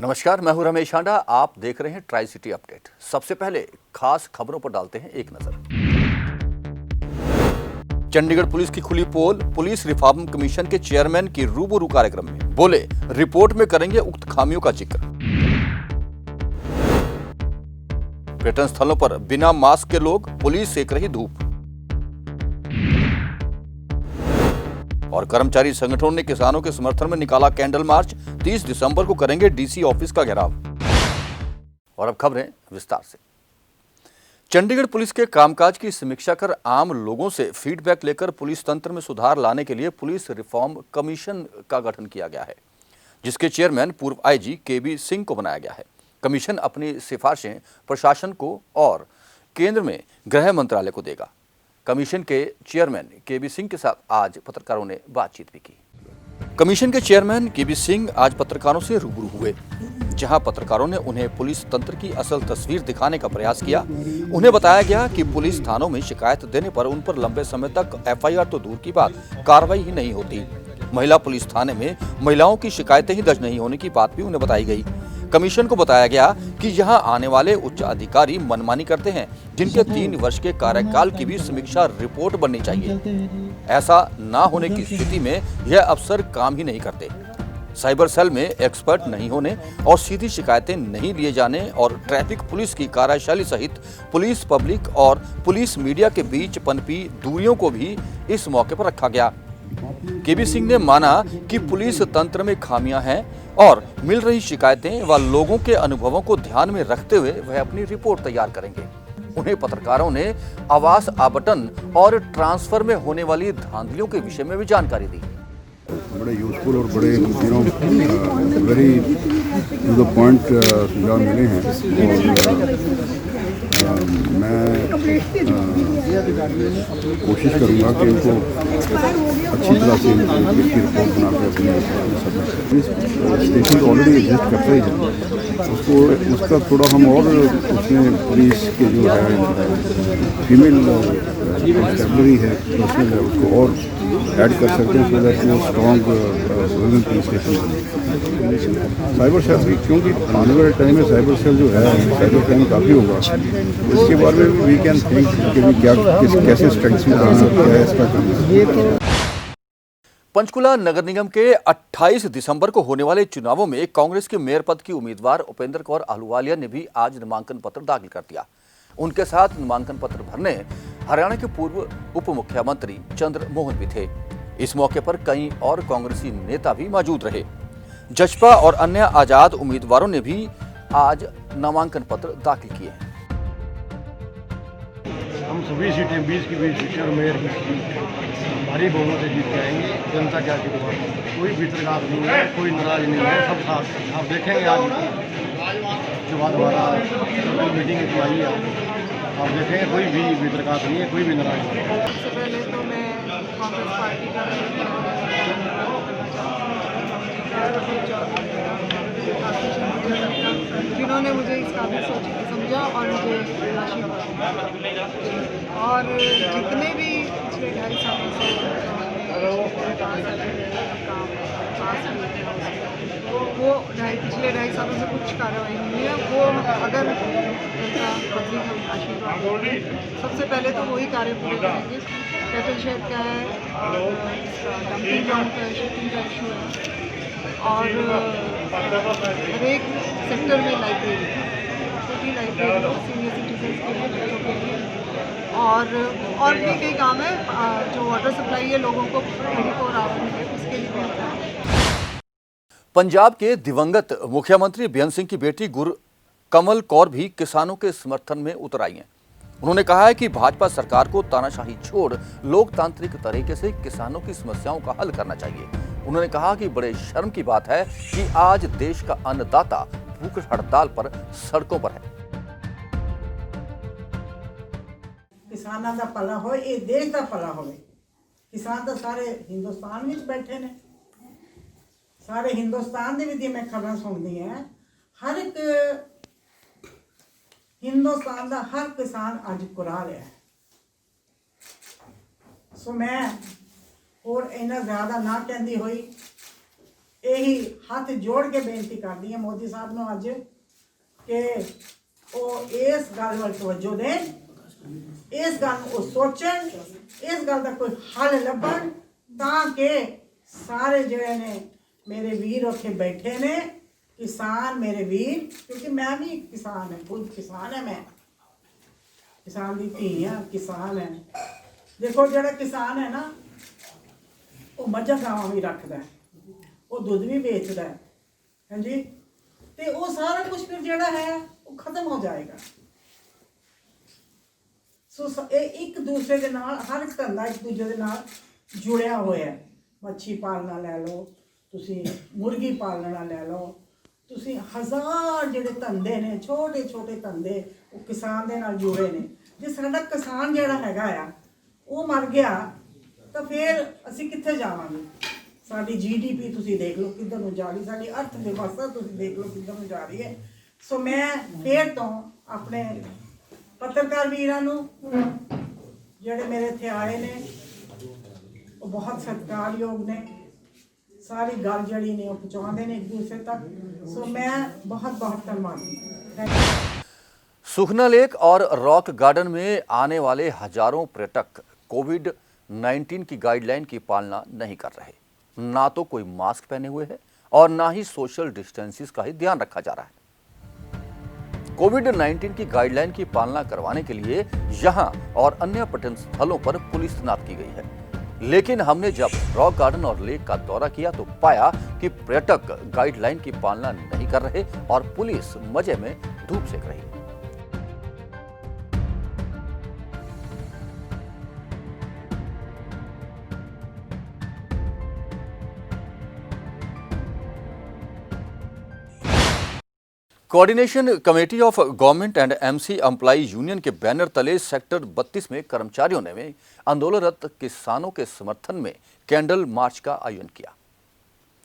नमस्कार, मैं हूं रमेश हांडा। आप देख रहे हैं ट्राई सिटी अपडेट। सबसे पहले खास खबरों पर डालते हैं एक नजर। चंडीगढ़ पुलिस की खुली पोल। पुलिस रिफॉर्म कमीशन के चेयरमैन की रूबरू कार्यक्रम में बोले, रिपोर्ट में करेंगे उक्त खामियों का जिक्र। पर्यटन स्थलों पर बिना मास्क के लोग, पुलिस सेक रही धूप। और कर्मचारी संगठनों ने किसानों के समर्थन में निकाला कैंडल मार्च। 30 दिसंबर को करेंगे डीसी ऑफिस का घेराव। और अब खबरें विस्तार से। चंडीगढ़ पुलिस के कामकाज की समीक्षा कर आम लोगों से फीडबैक लेकर पुलिस तंत्र में सुधार लाने के लिए पुलिस रिफॉर्म कमीशन का गठन किया गया है, जिसके चेयरमैन पूर्व आईजी केबी सिंह को बनाया गया है। कमीशन अपनी सिफारिशें प्रशासन को और केंद्र में गृह मंत्रालय को देगा। कमीशन के चेयरमैन केबी सिंह के साथ आज पत्रकारों ने बातचीत भी की। कमीशन के चेयरमैन केबी सिंह आज पत्रकारों से रूबरू हुए, जहां पत्रकारों ने उन्हें पुलिस तंत्र की असल तस्वीर दिखाने का प्रयास किया। उन्हें बताया गया कि पुलिस थानों में शिकायत देने पर उन पर लंबे समय तक एफआईआर तो दूर की बात, कार्रवाई ही नहीं होती। महिला पुलिस थाने में महिलाओं की शिकायतें ही दर्ज नहीं होने की बात भी उन्हें बताई गई। कमीशन को बताया गया कि यहां आने वाले उच्च अधिकारी मनमानी करते हैं, जिनके 3 वर्ष के कार्यकाल की भी समीक्षा रिपोर्ट बननी चाहिए। ऐसा ना होने की स्थिति में यह अफसर काम ही नहीं करते। साइबर सेल में एक्सपर्ट नहीं होने और सीधी शिकायतें नहीं लिए जाने और ट्रैफिक पुलिस की कार्यशैली सहित पुलिस पब्लिक और पुलिस मीडिया के बीच पनपी दूरियों को भी इस मौके पर रखा गया। केबी सिंह ने माना कि पुलिस तंत्र में खामियां हैं और मिल रही शिकायतें व लोगों के अनुभवों को ध्यान में रखते हुए वह अपनी रिपोर्ट तैयार करेंगे। उन्हें पत्रकारों ने आवास आवंटन और ट्रांसफर में होने वाली धांधलियों के विषय में भी जानकारी दी। बड़े यूजफुल और बड़े वेरी टू द पॉइंट सुझाव मिले हैं और मैं कोशिश करूंगा कि उनको अच्छी तरह से इसकी रिपोर्ट बनाकर अपने स्टेशन तो ऑलरेडी एग्जिस्ट करता ही है, उसका थोड़ा हम और उसमें पुलिस के जो है फीमेल कॉन्स्टेबलरी है तो उसमें उसको और ऐड कर सकते हैं, सो दैट वो स्ट्रॉन्ग वुमेन पुलिस स्टेशन बने। साइबर सेल भी, क्योंकि आने वाले टाइम में साइबर सेल जो है साइबर क्राइम काफ़ी होगा, इसके बारे में वी कैन थिंक कि भी क्या कैसे स्ट्रेंथन करना है इसका करना। पंचकुला नगर निगम के 28 दिसंबर को होने वाले चुनावों में कांग्रेस के मेयर पद की उम्मीदवार उपेंद्र कौर अहलूवालिया ने भी आज नामांकन पत्र दाखिल कर दिया। उनके साथ नामांकन पत्र भरने हरियाणा के पूर्व उप मुख्यमंत्री चंद्र मोहन भी थे। इस मौके पर कई और कांग्रेसी नेता भी मौजूद रहे। जसपा और अन्य आजाद उम्मीदवारों ने भी आज नामांकन पत्र दाखिल किए हैं। हम सभी सीटें 20 की 20 सीटें और मेयर की भारी बहुमत से जीत के आएंगे। जनता क्या आशीर्वाद, कोई वितरगात नहीं है, कोई नाराज नहीं है, सब साथ। आप देखेंगे आज जो बाद हमारा मीटिंग की आई है, आप देखेंगे कोई भी वितरगात नहीं है, कोई भी नाराज नहीं है। सबसे पहले तो मैं कांग्रेस पार्टी का जिन्होंने मुझे इस काबिल समझा और मुझे आशीर्वाद दिया। और जितने भी पिछले 2.5 सालों से वो पिछले 2.5 सालों से कुछ कार्रवाई नहीं है, वो अगर जनता पब्लिक का आशीर्वाद, सबसे पहले तो वही कार्य पूरे करेंगे। कैपिटल शेड क्या है और डंपिंग ग्राउंड का शिफ्टिंग का इशू है और हर एक सेक्टर में लाइब्रेरी, छोटी लाइब्रेरी हो सीनियर सिटीजन के लिए, बच्चों के लिए और भी कई काम है। जो वाटर सप्लाई है लोगों को 24 आवर मिले, उसके लिए भी होता है। पंजाब के दिवंगत मुख्यमंत्री बेअंत सिंह की बेटी गुरकमल कौर भी किसानों के समर्थन में उतर आई हैं। उन्होंने कहा है कि भाजपा सरकार को तानाशाही छोड़ लोकतांत्रिक तरीके से किसानों की समस्याओं का हल करना चाहिए। उन्होंने कहा कि बड़े शर्म की बात है कि आज देश का अन्नदाता भूख हड़ताल पर सड़कों पर है। किसानों का भला हो, ये देश का भला हो। किसान तो सारे हिंदुस्तान में बैठे ने, सारे हिंदुस्तान की मैं खबर सुनती है। हर एक हिंदुस्तान का हर किसान अज कुराल है। सो मैं और इन्ना ज़्यादा ना कहती हुई ਇਹੀ ਹੱਥ ਜੋੜ ਕੇ ਬੇਨਤੀ ਕਰਦੀ ਹਾਂ ਮੋਦੀ ਸਾਹਿਬ ਨੂੰ ਅੱਜ ਕਿ ਉਹ ਇਸ ਗੱਲ ਵੱਲ ਤਵੱਜੋ ਦੇਣ, ਇਸ ਗੱਲ ਨੂੰ ਉਹ ਸੋਚਣ, ਇਸ ਗੱਲ ਦਾ ਕੋਈ ਹੱਲ ਲੱਭਣ ਤਾਂ ਕਿ ਸਾਰੇ ਜਿਹੜੇ ਨੇ ਮੇਰੇ ਵੀਰ ਉੱਥੇ ਬੈਠੇ ਨੇ किसान मेरे वीर, क्योंकि मैं भी किसान है, खुद किसान है, मैं किसान की धी हाँ, किसान है। देखो जरा किसान है ना वो मझा गावां भी रखता है, वो दुध भी बेचता है, हाँ जी, तो वो सारा कुछ फिर जड़ा है वो खत्म हो जाएगा। सो एक दूसरे के नाल हर एक धंधा एक दूसरे के नाल जुड़िया होया है। मच्छी पालना ले लो, तुसी मुर्गी पालना ले लो, ਤੁਸੀਂ ਹਜ਼ਾਰ ਜਿਹੜੇ ਧੰਦੇ ਨੇ ਛੋਟੇ ਛੋਟੇ ਧੰਦੇ ਉਹ ਕਿਸਾਨ ਦੇ ਨਾਲ ਜੁੜੇ ਨੇ। ਜੇ ਸਾਡਾ ਕਿਸਾਨ ਜਿਹੜਾ ਹੈਗਾ ਆ ਉਹ ਮਰ ਗਿਆ ਤਾਂ ਫਿਰ ਅਸੀਂ ਕਿੱਥੇ ਜਾਵਾਂਗੇ? ਸਾਡੀ GDP ਤੁਸੀਂ ਦੇਖ ਲਓ ਕਿੱਧਰ ਨੂੰ ਜਾ ਰਹੀ, ਸਾਡੀ ਅਰਥ ਵਿਵਸਥਾ ਤੁਸੀਂ ਦੇਖ ਲਓ ਕਿੱਧਰ ਨੂੰ ਜਾ ਰਹੀ ਹੈ। ਸੋ ਮੈਂ ਫਿਰ ਤੋਂ ਆਪਣੇ ਪੱਤਰਕਾਰ ਵੀਰਾਂ ਨੂੰ ਜਿਹੜੇ ਮੇਰੇ ਇੱਥੇ ਆਏ ਨੇ ਉਹ ਬਹੁਤ ਸਤਿਕਾਰਯੋਗ ਨੇ, सारी गल जड़ी ने पहुँचाते हैं एक दूसरे तक। सो मैं बहुत बहुत धन्यवादी। सुखना लेक और रॉक गार्डन में आने वाले हजारों पर्यटक कोविड-19 की गाइडलाइन की पालना नहीं कर रहे। ना तो कोई मास्क पहने हुए है और ना ही सोशल डिस्टेंसिस का ही ध्यान रखा जा रहा है। कोविड-19 की गाइडलाइन की पालना करवाने के लिए यहां और अन्य पर्यटन स्थलों पर पुलिस तैनात की गई है, लेकिन हमने जब रॉक गार्डन और लेक का दौरा किया तो पाया कि पर्यटक गाइडलाइन की पालना नहीं कर रहे और पुलिस मजे में धूप सेक रही है। Coordination committee of government and MC employ union के बैनर तले सेक्टर 32 में कर्मचारियों ने आंदोलनरत किसानों के समर्थन में कैंडल मार्च का आयोजन किया।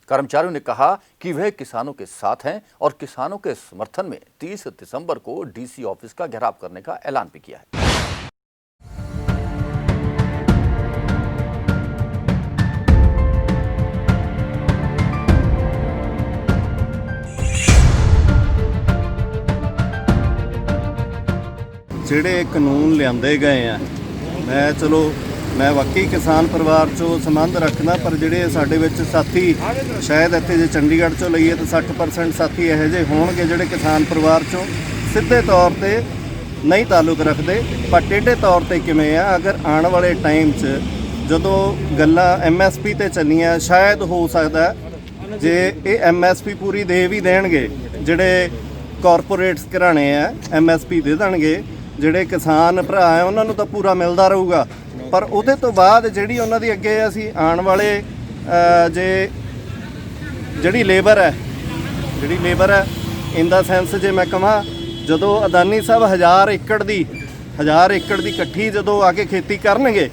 कर्मचारियों ने कहा कि वह किसानों के साथ हैं और किसानों के समर्थन में 30 दिसंबर को DC ऑफिस का घेराव करने का ऐलान भी किया है। ਜਿਹੜੇ ਕਾਨੂੰਨ ਲਿਆਂਦੇ ਗਏ ਆ, ਮੈਂ ਚਲੋ ਮੈਂ ਵਾਕਈ ਕਿਸਾਨ ਪਰਿਵਾਰ ਚੋਂ ਸੰਬੰਧ ਰੱਖਦਾ, ਪਰ ਜਿਹੜੇ ਸਾਡੇ ਵਿੱਚ ਸਾਥੀ ਸ਼ਾਇਦ ਇੱਥੇ ਜੇ ਚੰਡੀਗੜ੍ਹ ਚੋਂ ਲਈਏ ਤਾਂ 60% ਸਾਥੀ ਇਹੋ ਜਿਹੇ ਹੋਣਗੇ ਜਿਹੜੇ ਕਿਸਾਨ ਪਰਿਵਾਰ ਚੋਂ ਸਿੱਧੇ ਤੌਰ ਤੇ ਨਹੀਂ ਤਾਲੁਕ ਰੱਖਦੇ, ਪਰ ਟੇਢੇ ਤੌਰ ਤੇ ਕਿਵੇਂ ਆ। ਅਗਰ ਆਉਣ ਵਾਲੇ ਟਾਈਮ 'ਚ ਜਦੋਂ ਗੱਲਾਂ MSP ਤੇ ਚੱਲੀਆਂ, ਸ਼ਾਇਦ ਹੋ ਸਕਦਾ ਜੇ ਇਹ MSP ਪੂਰੀ ਦੇ ਵੀ ਦੇਣਗੇ, ਜਿਹੜੇ ਕਾਰਪੋਰੇਟਸ ਘਰਾਣੇ ਆ MSP ਦੇ ਦੇਣਗੇ, ਜਿਹੜੇ ਕਿਸਾਨ ਭਰਾ ਆ ਉਹਨਾਂ ਨੂੰ ਤਾਂ ਪੂਰਾ ਮਿਲਦਾ ਰਹੂਗਾ, ਪਰ ਉਹਦੇ ਤੋਂ ਬਾਅਦ ਜਿਹੜੀ ਉਹਨਾਂ ਦੀ ਅੱਗੇ ਅਸੀਂ ਆਉਣ ਵਾਲੇ ਜਿਹੜੀ ਲੇਬਰ ਹੈ ਇਨ ਦਾ ਸੈਂਸ ਜੇ ਮੈਂ ਕਹਾਂ, ਜਦੋਂ ਅਦਾਨੀ ਸਾਹਿਬ 1000 ਏਕੜ ਦੀ ਇਕੱਠੀ ਜਦੋਂ ਆ ਕੇ ਖੇਤੀ ਕਰਨਗੇ,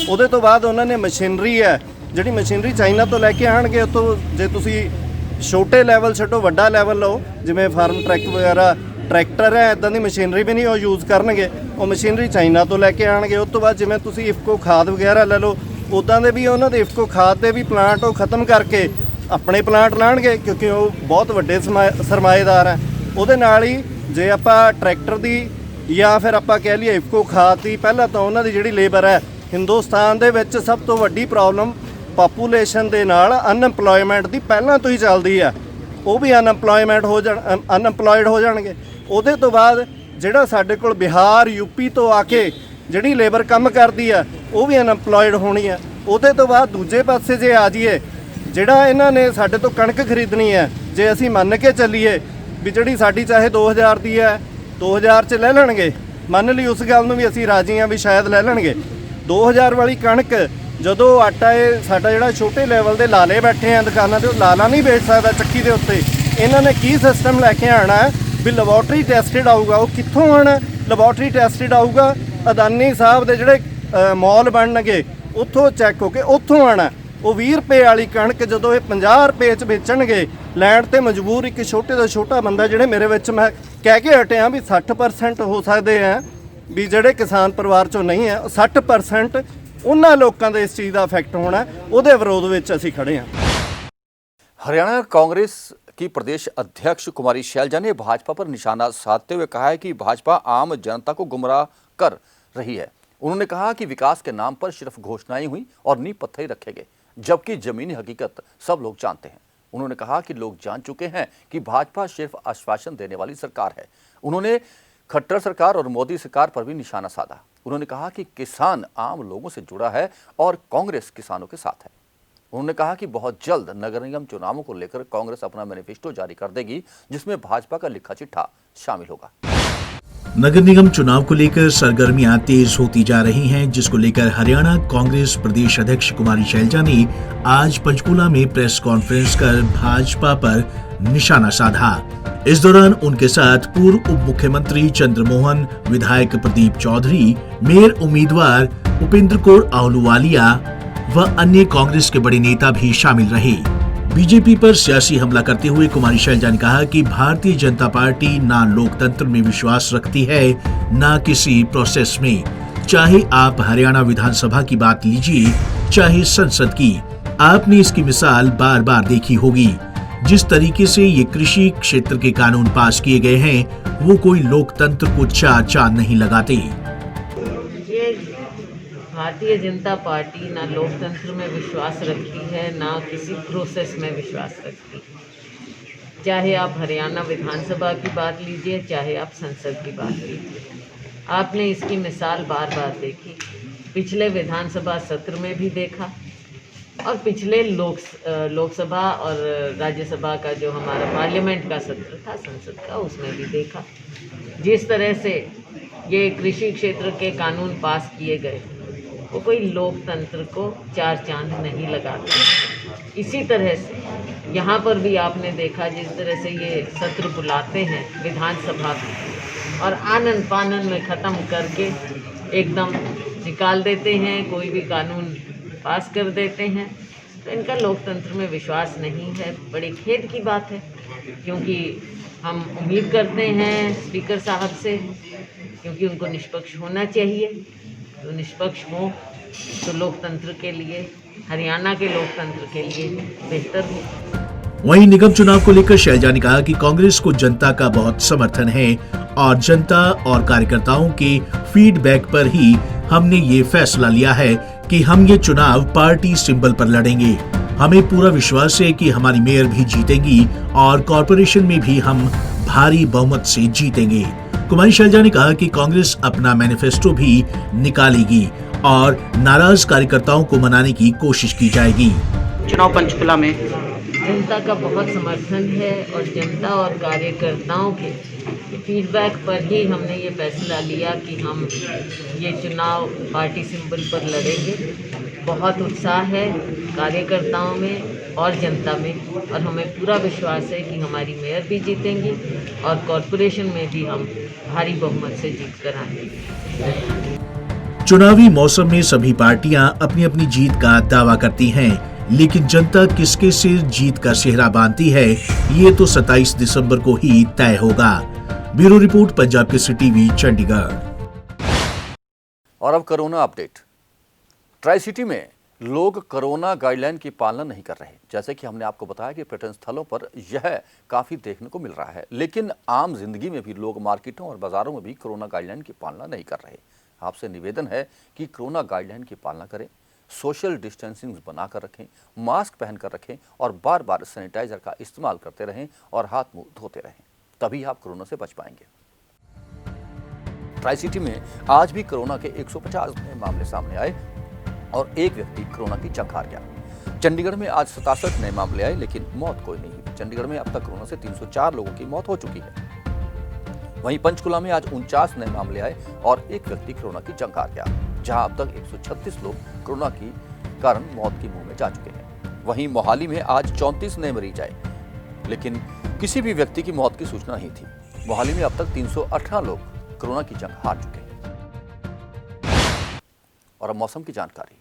ਉਹਦੇ ਤੋਂ ਬਾਅਦ ਉਹਨਾਂ ਨੇ ਮਸ਼ੀਨਰੀ ਹੈ ਜਿਹੜੀ ਮਸ਼ੀਨਰੀ ਚਾਈਨਾ ਤੋਂ ਲੈ ਕੇ ਆਣਗੇ। ਉੱਥੋਂ ਜੇ ਤੁਸੀਂ ਛੋਟੇ ਲੈਵਲ ਛੱਡੋ ਵੱਡਾ ਲੈਵਲ ਲਓ, ਜਿਵੇਂ ਫਾਰਮ ਟਰੈਕ ਵਗੈਰਾ ਟਰੈਕਟਰ ਹੈ, ਇੱਦਾਂ ਦੀ ਮਸ਼ੀਨਰੀ ਵੀ ਨਹੀਂ ਉਹ ਯੂਜ਼ ਕਰਨਗੇ, ਉਹ ਮਸ਼ੀਨਰੀ ਚਾਈਨਾ ਤੋਂ ਲੈ ਕੇ ਆਣਗੇ। ਉਸ ਤੋਂ ਬਾਅਦ ਜਿਵੇਂ ਤੁਸੀਂ ਇਫਕੋ ਖਾਦ ਵਗੈਰਾ ਲੈ ਲਓ, ਉੱਦਾਂ ਦੇ ਵੀ ਉਹਨਾਂ ਦੇ ਇਫਕੋ ਖਾਦ ਦੇ ਵੀ ਪਲਾਂਟ ਉਹ ਖ਼ਤਮ ਕਰਕੇ ਆਪਣੇ ਪਲਾਂਟ ਲਾਣਗੇ, ਕਿਉਂਕਿ ਉਹ ਬਹੁਤ ਵੱਡੇ ਸਰਮਾਏਦਾਰ ਹੈ। ਉਹਦੇ ਨਾਲ ਹੀ ਜੇ ਆਪਾਂ ਟਰੈਕਟਰ ਦੀ ਜਾਂ ਫਿਰ ਆਪਾਂ ਕਹਿ ਲਈਏ ਇਫਕੋ ਖਾਦ ਦੀ, ਪਹਿਲਾਂ ਤਾਂ ਉਹਨਾਂ ਦੀ ਜਿਹੜੀ ਲੇਬਰ ਹੈ, ਹਿੰਦੁਸਤਾਨ ਦੇ ਵਿੱਚ ਸਭ ਤੋਂ ਵੱਡੀ ਪ੍ਰੋਬਲਮ ਪਾਪੂਲੇਸ਼ਨ ਦੇ ਨਾਲ ਅਨਐਮਪਲੋਇਮੈਂਟ ਦੀ ਪਹਿਲਾਂ ਤੋਂ ਹੀ ਚੱਲਦੀ ਆ, ਉਹ ਵੀ ਅਨਐਮਪਲੋਇਡ ਹੋ ਜਾਣਗੇ। ਉਹਦੇ ਤੋਂ ਬਾਅਦ ਜਿਹੜਾ ਸਾਡੇ ਕੋਲ ਬਿਹਾਰ UP ਤੋਂ ਆ ਕੇ ਜਿਹੜੀ ਲੇਬਰ ਕੰਮ ਕਰਦੀ ਆ, ਉਹ ਵੀ ਅਨਐਮਪਲੋਇਡ ਹੋਣੀ ਆ। ਉਹਦੇ ਤੋਂ ਬਾਅਦ ਦੂਜੇ ਪਾਸੇ ਜੇ ਆ ਜਾਈਏ, ਜਿਹੜਾ ਇਹਨਾਂ ਨੇ ਸਾਡੇ ਤੋਂ ਕਣਕ ਖਰੀਦਣੀ ਹੈ, ਜੇ ਅਸੀਂ ਮੰਨ ਕੇ ਚੱਲੀਏ ਵੀ ਜਿਹੜੀ ਸਾਡੀ ਚਾਹੇ 2000 ਦੀ ਹੈ 2000 'ਚ ਲੈ ਲੈਣਗੇ, ਮੰਨ ਲਈ ਉਸ ਗੱਲ ਨੂੰ ਵੀ ਅਸੀਂ ਰਾਜੀ ਹਾਂ ਵੀ ਸ਼ਾਇਦ ਲੈ ਲੈਣਗੇ 2000 ਵਾਲੀ ਕਣਕ। ਜਦੋਂ ਆਟਾ ਇਹ ਸਾਡਾ ਜਿਹੜਾ ਛੋਟੇ ਲੈਵਲ ਦੇ ਲਾਲੇ ਬੈਠੇ ਆ ਦੁਕਾਨਾਂ ਤੇ, ਉਹ ਲਾਲਾ ਨਹੀਂ ਵੇਚ ਸਕਦਾ ਚੱਕੀ ਦੇ ਉੱਤੇ। ਇਹਨਾਂ ਨੇ ਕੀ ਸਿਸਟਮ ਲੈ ਕੇ ਆਉਣਾ ਵੀ ਲੈਬੋਰਟਰੀ ਟੈਸਟਡ ਆਊਗਾ, ਉਹ ਕਿੱਥੋਂ ਆਉਣਾ? ਲੈਬੋਰਟਰੀ ਟੈਸਟਡ ਆਊਗਾ, ਅਦਾਨੀ ਸਾਹਿਬ ਦੇ ਜਿਹੜੇ ਮੌਲ ਬਣਨਗੇ ਉੱਥੋਂ ਚੈੱਕ ਹੋ ਕੇ ਉੱਥੋਂ ਆਉਣਾ। ਉਹ 20 ਰੁਪਏ ਵਾਲੀ ਕਣਕ ਜਦੋਂ ਇਹ 50 ਰੁਪਏ 'ਚ ਵੇਚਣਗੇ, ਲੈਣ ਤੇ ਮਜਬੂਰ ਇੱਕ ਛੋਟੇ ਤੋਂ ਛੋਟਾ ਬੰਦਾ, ਜਿਹੜੇ ਮੇਰੇ ਵਿੱਚ ਮੈਂ ਕਹਿ ਕੇ ਹਟਿਆ ਵੀ 60% ਹੋ ਸਕਦੇ ਆ ਵੀ ਜਿਹੜੇ ਕਿਸਾਨ ਪਰਿਵਾਰ 'ਚੋਂ ਨਹੀਂ ਹੈ, 60% ਉਹਨਾਂ ਲੋਕਾਂ ਦੇ ਇਸ ਚੀਜ਼ ਦਾ ਇਫੈਕਟ ਹੋਣਾ, ਉਹਦੇ ਵਿਰੋਧ ਵਿੱਚ ਅਸੀਂ ਖੜੇ ਹਾਂ। हरियाणा कांग्रेस की प्रदेश अध्यक्ष कुमारी शैलजा ने भाजपा पर निशाना साधते हुए कहा है कि भाजपा आम जनता को गुमराह कर रही है। उन्होंने कहा कि विकास के नाम पर सिर्फ घोषणाएं हुई और नींव पत्थर रखे गए, जबकि जमीनी हकीकत सब लोग जानते हैं। उन्होंने कहा कि लोग जान चुके हैं कि भाजपा सिर्फ आश्वासन देने वाली सरकार है। उन्होंने खट्टर सरकार और मोदी सरकार पर भी निशाना साधा। उन्होंने कहा कि किसान आम लोगों से जुड़ा है और कांग्रेस किसानों के साथ है। उन्होंने कहा कि बहुत जल्द नगर निगम चुनावों को लेकर कांग्रेस अपना मैनिफेस्टो जारी कर देगी, जिसमें भाजपा का लिखा चिट्ठा शामिल होगा। नगर निगम चुनाव को लेकर सरगर्मियां तेज होती जा रही हैं, जिसको लेकर हरियाणा कांग्रेस प्रदेश अध्यक्ष कुमारी शैलजा ने आज पंचकूला में प्रेस कॉन्फ्रेंस कर भाजपा पर निशाना साधा। इस दौरान उनके साथ पूर्व उप मुख्यमंत्री चंद्रमोहन, विधायक प्रदीप चौधरी, मेयर उम्मीदवार उपेंद्र कौर आहलूवालिया व अन्य कांग्रेस के बड़े नेता भी शामिल रहे। बीजेपी पर सियासी हमला करते हुए कुमारी शैलजा ने कहा कि भारतीय जनता पार्टी ना लोकतंत्र में विश्वास रखती है, ना किसी प्रोसेस में। चाहे आप हरियाणा विधानसभा की बात लीजिए, चाहे संसद की, आपने इसकी मिसाल बार बार देखी होगी। जिस तरीके से ये कृषि क्षेत्र के कानून पास किए गए हैं, वो कोई लोकतंत्र को चांद नहीं लगाते। भारतीय जनता पार्टी ना लोकतंत्र में विश्वास रखती है, ना किसी प्रोसेस में विश्वास रखती है। चाहे आप हरियाणा विधानसभा की बात लीजिए, चाहे आप संसद की बात लीजिए, आपने इसकी मिसाल बार बार देखी। पिछले विधानसभा सत्र में भी देखा और पिछले लोकसभा और राज्यसभा का जो हमारा पार्लियामेंट का सत्र था, संसद का, उसमें भी देखा। जिस तरह से ये कृषि क्षेत्र के कानून पास किए गए, वो कोई लोकतंत्र को चार चांद नहीं लगाते। इसी तरह से यहाँ पर भी आपने देखा, जिस तरह से ये सत्र बुलाते हैं विधानसभा में और आनन फानन में ख़त्म करके एकदम निकाल देते हैं, कोई भी कानून पास कर देते हैं, तो इनका लोकतंत्र में विश्वास नहीं है। बड़े खेद की बात है, क्योंकि हम उम्मीद करते हैं स्पीकर साहब से, क्योंकि उनको निष्पक्ष होना चाहिए। तो निष्पक्ष हो तो लोकतंत्र के लिए, हरियाणा के लोकतंत्र के लिए बेहतर हो। वहीं निगम चुनाव को लेकर शैलजा ने कहा कि कांग्रेस को जनता का बहुत समर्थन है और जनता और कार्यकर्ताओं के फीडबैक पर ही हमने ये फैसला लिया है कि हम ये चुनाव पार्टी सिंबल पर लड़ेंगे। हमें पूरा विश्वास है कि हमारी मेयर भी जीतेंगी और कॉरपोरेशन में भी हम भारी बहुमत से जीतेंगे। कुमारी शैलजा ने कहा कि कांग्रेस अपना मैनिफेस्टो भी निकालेगी और नाराज कार्यकर्ताओं को मनाने की कोशिश की जाएगी। चुनाव पंचकुला में जनता का बहुत समर्थन है और जनता और कार्यकर्ताओं के फीडबैक पर ही हमने ये फैसला लिया कि हम ये चुनाव पार्टी सिंबल पर लड़ेंगे। बहुत उत्साह है कार्यकर्ताओं में और जनता में, और हमें पूरा विश्वास है कि हमारी मेयर भी जीतेंगी और कॉरपोरेशन में भी हम भारी बहुमत से जीत कर आएंगे। चुनावी मौसम में सभी पार्टियां अपनी अपनी जीत का दावा करती हैं, लेकिन जनता किसके सिर जीत का सेहरा बांधती है, ये तो 27 दिसंबर को ही तय होगा। Bureau report, Punjab Kesari TV, Chandigarh. और अब कोरोना अपडेट। ट्राई सिटी में लोग कोरोना गाइडलाइन की पालना नहीं कर रहे। जैसे कि हमने आपको बताया कि पर्यटन स्थलों पर यह काफी देखने को मिल रहा है, लेकिन आम जिंदगी में भी लोग मार्केटों और बाजारों में भी कोरोना गाइडलाइन की पालना नहीं कर रहे। आपसे निवेदन है कि कोरोना गाइडलाइन की पालना करें, सोशल डिस्टेंसिंग बनाकर रखें, मास्क पहनकर रखें और बार बार सैनिटाइजर का इस्तेमाल करते रहें और हाथ मुंह धोते रहें, तभी आप कोरोना से बच पाएंगे। ट्राई सिटी में आज भी कोरोना के 150 नए मामले सामने आए और एक व्यक्ति कोरोना की जंग हार गया। चंडीगढ़ में आज 67 नए मामले आए, लेकिन मौत कोई नहीं हुई। चंडीगढ़ में अब तक कोरोना से 304 लोगों की मौत हो चुकी है। वहीं पंचकुला में आज 49 नए मामले आए और एक व्यक्ति कोरोना की जंग हार गया, जहां अब तक 136 लोग कोरोना की कारण मौत की मुंह में जा चुके हैं। वहीं मोहाली में आज 34 नए मरीज आए, लेकिन किसी भी व्यक्ति की मौत की सूचना नहीं थी। मोहाली में अब तक 318 लोग कोरोना की जंग हार चुके हैं। और अब मौसम की जानकारी।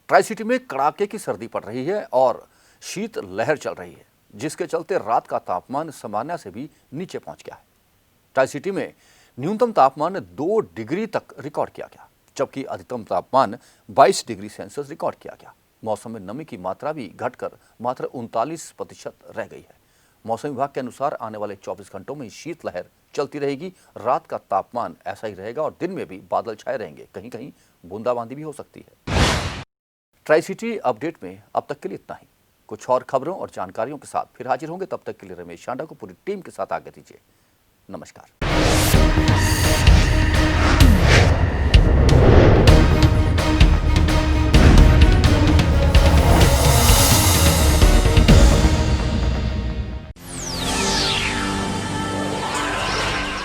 ट्राई सिटी में कड़ाके की सर्दी पड़ रही है और शीत लहर चल रही है, जिसके चलते रात का तापमान सामान्य से भी नीचे पहुंच गया है। ट्राई सिटी में न्यूनतम तापमान 2 डिग्री तक रिकॉर्ड किया गया, जबकि अधिकतम तापमान 22 डिग्री सेल्सियस रिकॉर्ड किया गया। मौसम में नमी की मात्रा भी घटकर मात्र 39% रह गई है। मौसम विभाग के अनुसार आने वाले 24 घंटों में शीतलहर चलती रहेगी। रात का तापमान ऐसा ही रहेगा और दिन में भी बादल छाए रहेंगे, कहीं कहीं बूंदाबांदी भी हो सकती है। ट्राई सिटी अपडेट में अब तक के लिए इतना ही। कुछ और खबरों और जानकारियों के साथ फिर हाजिर होंगे। तब तक के लिए रमेश शांडा को पूरी टीम के साथ आगे दीजिए। नमस्कार।